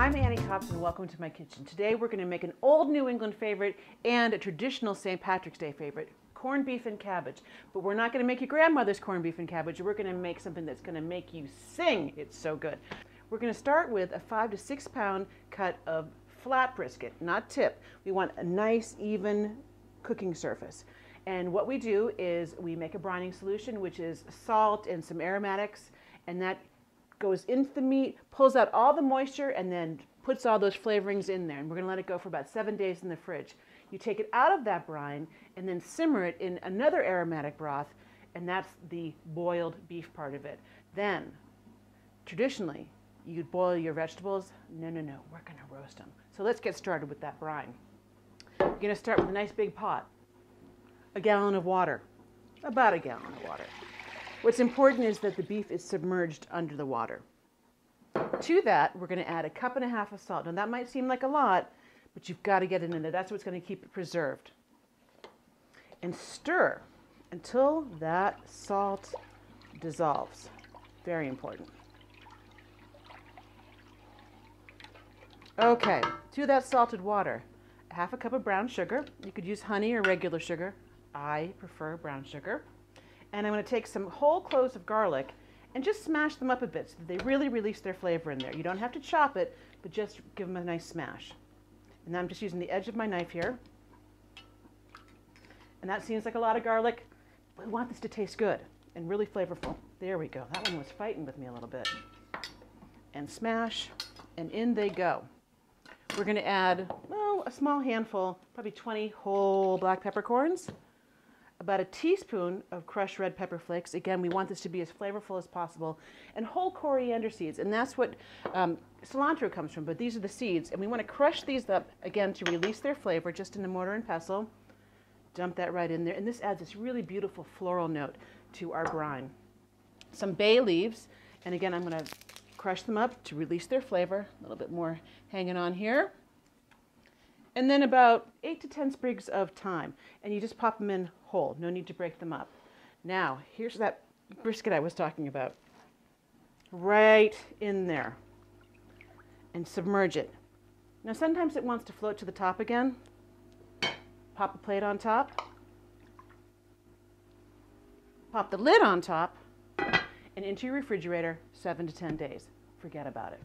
I'm Annie Copps and welcome to my kitchen. Today we're going to make an old New England favorite and a traditional St. Patrick's Day favorite, corned beef and cabbage. But we're not going to make your grandmother's corned beef and cabbage. We're going to make something that's going to make you sing. It's so good. We're going to start with a 5 to 6 pound cut of flat brisket, not tip. We want a nice, even cooking surface. And what we do is we make a brining solution, which is salt and some aromatics, and that goes into the meat, pulls out all the moisture, and then puts all those flavorings in there. And we're going to let it go for about 7 days in the fridge. You take it out of that brine and then simmer it in another aromatic broth, and that's the boiled beef part of it. Then, traditionally, you'd boil your vegetables. No, we're going to roast them. So let's get started with that brine. You're going to start with a nice big pot, a gallon of water, about a gallon of water. What's important is that the beef is submerged under the water. To that, we're going to add 1.5 cups of salt. Now that might seem like a lot, but you've got to get it in there. That's what's going to keep it preserved. And stir until that salt dissolves. Very important. Okay, to that salted water, 1/2 cup of brown sugar. You could use honey or regular sugar. I prefer brown sugar. And I'm going to take some whole cloves of garlic and just smash them up a bit so that they really release their flavor in there. You don't have to chop it, but just give them a nice smash. And now I'm just using the edge of my knife here. And that seems like a lot of garlic. We want this to taste good and really flavorful. There we go. That one was fighting with me a little bit. And smash, and in they go. We're going to add, a small handful, probably 20 whole black peppercorns. About a teaspoon of crushed red pepper flakes. Again, we want this to be as flavorful as possible. And whole coriander seeds, and that's what cilantro comes from, but these are the seeds. And we want to crush these up, again, to release their flavor, just in a mortar and pestle. Dump that right in there, and this adds this really beautiful floral note to our brine. Some bay leaves, and again, I'm going to crush them up to release their flavor. A little bit more hanging on here. And then about 8 to 10 sprigs of thyme, and you just pop them in whole. No need to break them up. Now, here's that brisket I was talking about. Right in there. And submerge it. Now, sometimes it wants to float to the top again. Pop a plate on top. Pop the lid on top, and into your refrigerator 7 to 10 days. Forget about it.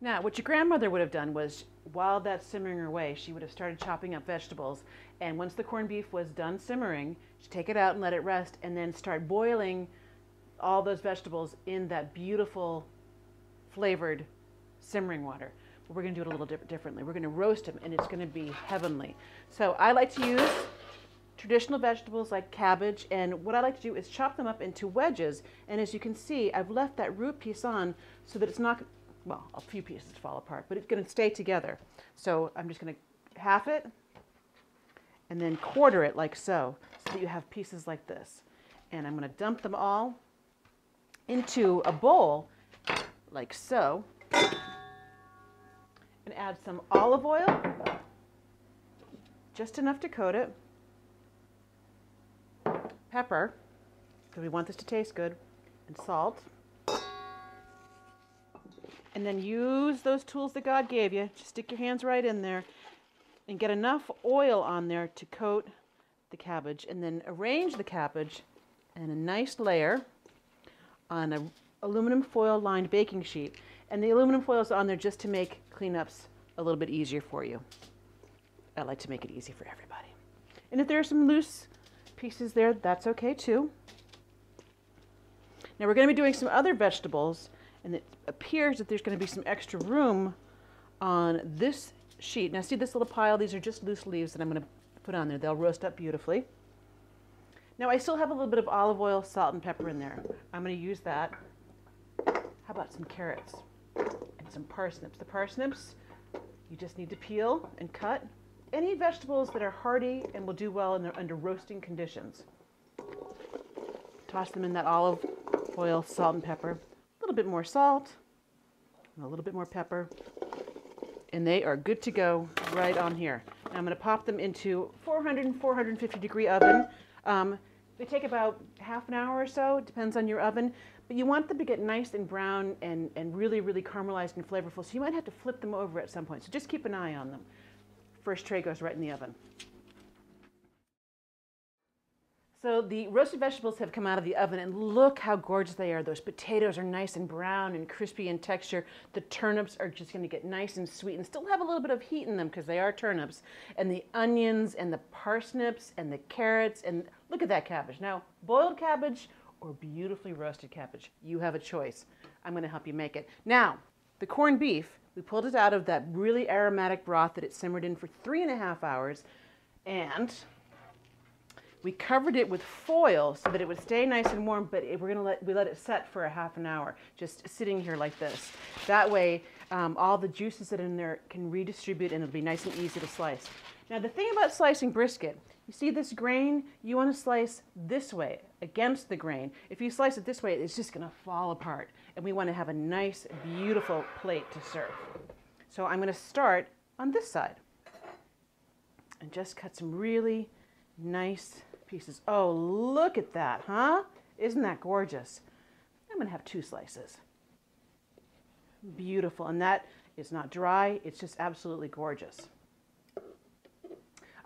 Now, what your grandmother would have done was, while that's simmering away, she would have started chopping up vegetables. And once the corned beef was done simmering, she'd take it out and let it rest, and then start boiling all those vegetables in that beautiful, flavored simmering water. But we're going to do it a little differently. We're going to roast them, and it's going to be heavenly. So I like to use traditional vegetables like cabbage, and what I like to do is chop them up into wedges. And as you can see, I've left that root piece on so that it's not, well, a few pieces fall apart, but it's going to stay together. So I'm just going to half it and then quarter it like so that you have pieces like this. And I'm going to dump them all into a bowl like so and add some olive oil, just enough to coat it, pepper, because we want this to taste good, and salt. And then use those tools that God gave you. Just stick your hands right in there and get enough oil on there to coat the cabbage. And then arrange the cabbage in a nice layer on an aluminum foil lined baking sheet. And the aluminum foil is on there just to make cleanups a little bit easier for you. I like to make it easy for everybody. And if there are some loose pieces there, that's okay too. Now we're going to be doing some other vegetables, and it appears that there's going to be some extra room on this sheet. Now see this little pile? These are just loose leaves that I'm going to put on there. They'll roast up beautifully. Now I still have a little bit of olive oil, salt, and pepper in there. I'm going to use that. How about some carrots and some parsnips? The parsnips, you just need to peel and cut. Any vegetables that are hardy and will do well under roasting conditions. Toss them in that olive oil, salt, and pepper. A little bit more salt, and a little bit more pepper, and they are good to go right on here. Now I'm going to pop them into 400 and 450 degree oven. They take about half an hour or so, it depends on your oven, but you want them to get nice and brown and really, really caramelized and flavorful, so you might have to flip them over at some point, so just keep an eye on them. First tray goes right in the oven. So the roasted vegetables have come out of the oven, and look how gorgeous they are. Those potatoes are nice and brown and crispy in texture. The turnips are just going to get nice and sweet and still have a little bit of heat in them because they are turnips. And the onions and the parsnips and the carrots, and look at that cabbage. Now, boiled cabbage or beautifully roasted cabbage, you have a choice. I'm going to help you make it. Now, the corned beef, we pulled it out of that really aromatic broth that it simmered in for 3.5 hours, and we covered it with foil so that it would stay nice and warm, but we let it set for a half an hour, just sitting here like this. That way, all the juices that are in there can redistribute, and it'll be nice and easy to slice. Now, the thing about slicing brisket, you see this grain? You want to slice this way, against the grain. If you slice it this way, it's just going to fall apart, and we want to have a nice, beautiful plate to serve. So I'm going to start on this side and just cut some really nice pieces. Oh, look at that, huh? Isn't that gorgeous? I'm going to have 2 slices. Beautiful. And that is not dry. It's just absolutely gorgeous.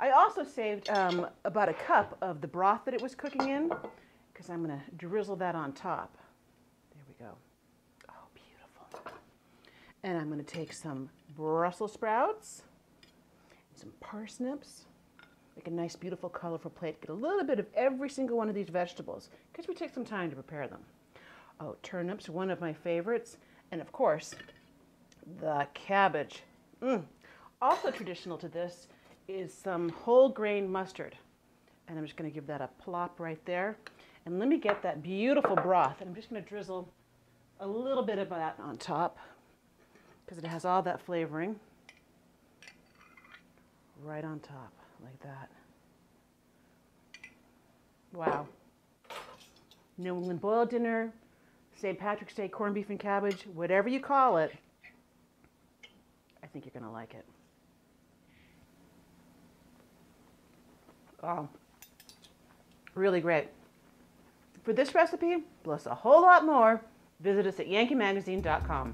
I also saved about a cup of the broth that it was cooking in, because I'm going to drizzle that on top. There we go. Oh, beautiful. And I'm going to take some Brussels sprouts, some parsnips, make a nice, beautiful, colorful plate. Get a little bit of every single one of these vegetables because we take some time to prepare them. Oh, turnips, one of my favorites. And of course, the cabbage. Also traditional to this is some whole grain mustard. And I'm just going to give that a plop right there. And let me get that beautiful broth. And I'm just going to drizzle a little bit of that on top because it has all that flavoring right on top. Like that. Wow. New England boiled dinner, St. Patrick's Day corned beef and cabbage, whatever you call it, I think you're going to like it. Oh, really great. For this recipe, plus a whole lot more, visit us at yankeemagazine.com.